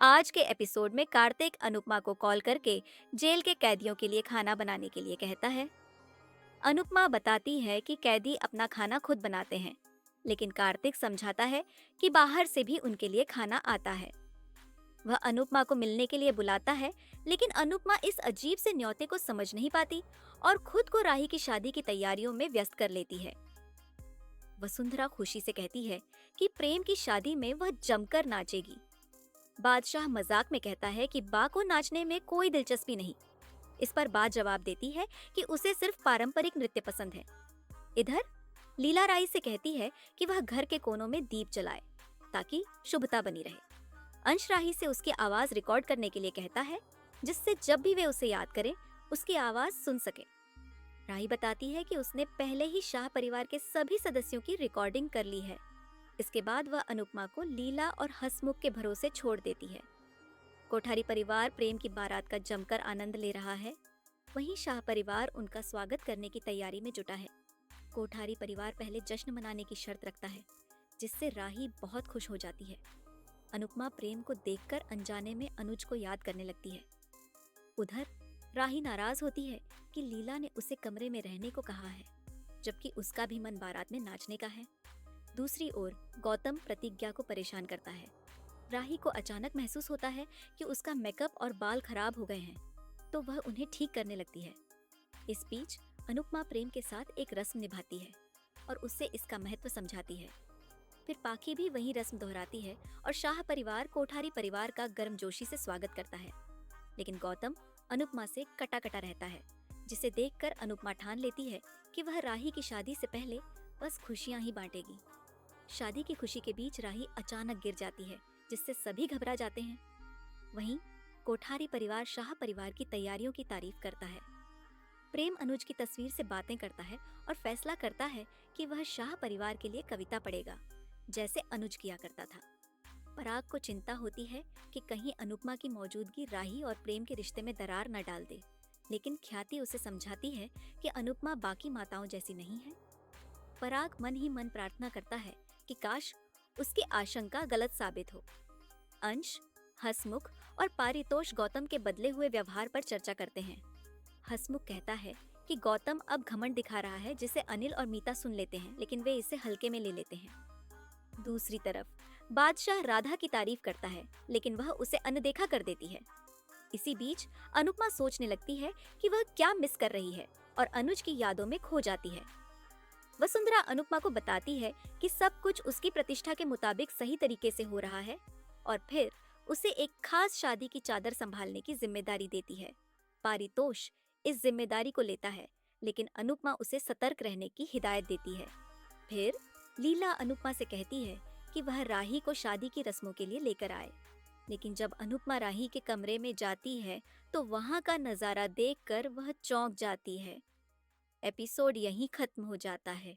आज के एपिसोड में कार्तिक अनुपमा को कॉल करके जेल के कैदियों के लिए खाना बनाने के लिए कहता है। अनुपमा बताती है कि कैदी अपना खाना खुद बनाते हैं, लेकिन कार्तिक समझाता है कि बाहर से भी उनके लिए खाना आता है। वह अनुपमा को मिलने के लिए बुलाता है, लेकिन अनुपमा इस अजीब से न्योते को समझ नहीं पाती और खुद को राही की शादी की तैयारियों में व्यस्त कर लेती है। वसुंधरा खुशी से कहती है कि प्रेम की शादी में वह जमकर नाचेगी। बादशाह मजाक में कहता है कि बा को नाचने में कोई दिलचस्पी नहीं। इस पर बा जवाब देती है कि उसे सिर्फ पारंपरिक नृत्य पसंद है। इधर लीला राई से कहती है कि वह घर के कोनों में दीप जलाए ताकि शुभता बनी रहे। अंश राही से उसकी आवाज रिकॉर्ड करने के लिए कहता है, जिससे जब भी वे उसे याद करें उसकी आवाज सुन सके। राही बताती है कि उसने पहले ही शाह परिवार के सभी सदस्यों की रिकॉर्डिंग कर ली है। इसके बाद वह अनुपमा को लीला और हंसमुख के भरोसे छोड़ देती है। कोठारी परिवार प्रेम की बारात का जमकर आनंद ले रहा है। वहीं शाह परिवार उनका स्वागत करने की तैयारी में जुटा है। कोठारी परिवार पहले जश्न मनाने की शर्त रखता है, जिससे राही बहुत खुश हो जाती है। अनुपमा प्रेम को देखकर अनजाने में अनुज को याद करने लगती है। उधर राही नाराज होती है कि लीला ने उसे कमरे में रहने को कहा है, जबकि उसका भी मन बारात में नाचने का है। दूसरी ओर गौतम प्रतिज्ञा को परेशान करता है। राही को अचानक महसूस होता है कि उसका मेकअप और बाल खराब हो गए हैं, तो वह उन्हें ठीक करने लगती है। इस बीच अनुपमा प्रेम के साथ एक रस्म निभाती है और उससे इसका महत्व समझाती है। फिर पाखी भी वही रस्म दोहराती है और शाह परिवार कोठारी परिवार का गर्मजोशी से स्वागत करता है। लेकिन गौतम अनुपमा से कटा कटा रहता है, जिसे देखकर अनुपमा ठान लेती है कि वह राही की शादी से पहले बस खुशियां ही बांटेगी। शादी की खुशी के बीच राही अचानक गिर जाती है, जिससे सभी घबरा जाते हैं। वहीं कोठारी परिवार शाह परिवार की तैयारियों की तारीफ करता है। प्रेम अनुज की तस्वीर से बातें करता है और फैसला करता है कि वह शाह परिवार के लिए कविता पढ़ेगा, जैसे अनुज किया करता था। पराग को चिंता होती है कि कहीं अनुपमा की मौजूदगी राही और प्रेम के रिश्ते में दरार न डाल दे, लेकिन ख्याति उसे समझाती है कि अनुपमा बाकी माताओं जैसी नहीं है। पराग मन ही मन प्रार्थना करता है कि काश उसकी आशंका गलत साबित हो। अंश, हसमुख और पारितोष गौतम के बदले हुए व्यवहार पर चर्चा करते हैं। हसमुख कहता है कि गौतम अब घमंड दिखा रहा है, जिसे अनिल और मीता सुन लेते हैं, लेकिन वे इसे हल्के में ले लेते हैं। दूसरी तरफ बादशाह राधा की तारीफ करता है, लेकिन वह उसे अनदेखा कर देती है। इसी बीच अनुपमा सोचने लगती है कि वह क्या मिस कर रही है और अनुज की यादों में खो जाती है। वसुंधरा अनुपमा को बताती है कि सब कुछ उसकी प्रतिष्ठा के मुताबिक सही तरीके से हो रहा है और फिर उसे एक खास शादी की चादर संभालने की जिम्मेदारी देती है। पारितोष इस जिम्मेदारी को लेता है, लेकिन अनुपमा उसे सतर्क रहने की हिदायत देती है। फिर लीला अनुपमा से कहती है कि वह राही को शादी की रस्मों के लिए लेकर आए, लेकिन जब अनुपमा राही के कमरे में जाती है तो वहां का नजारा देखकर वह चौंक जाती है। एपिसोड यहीं खत्म हो जाता है।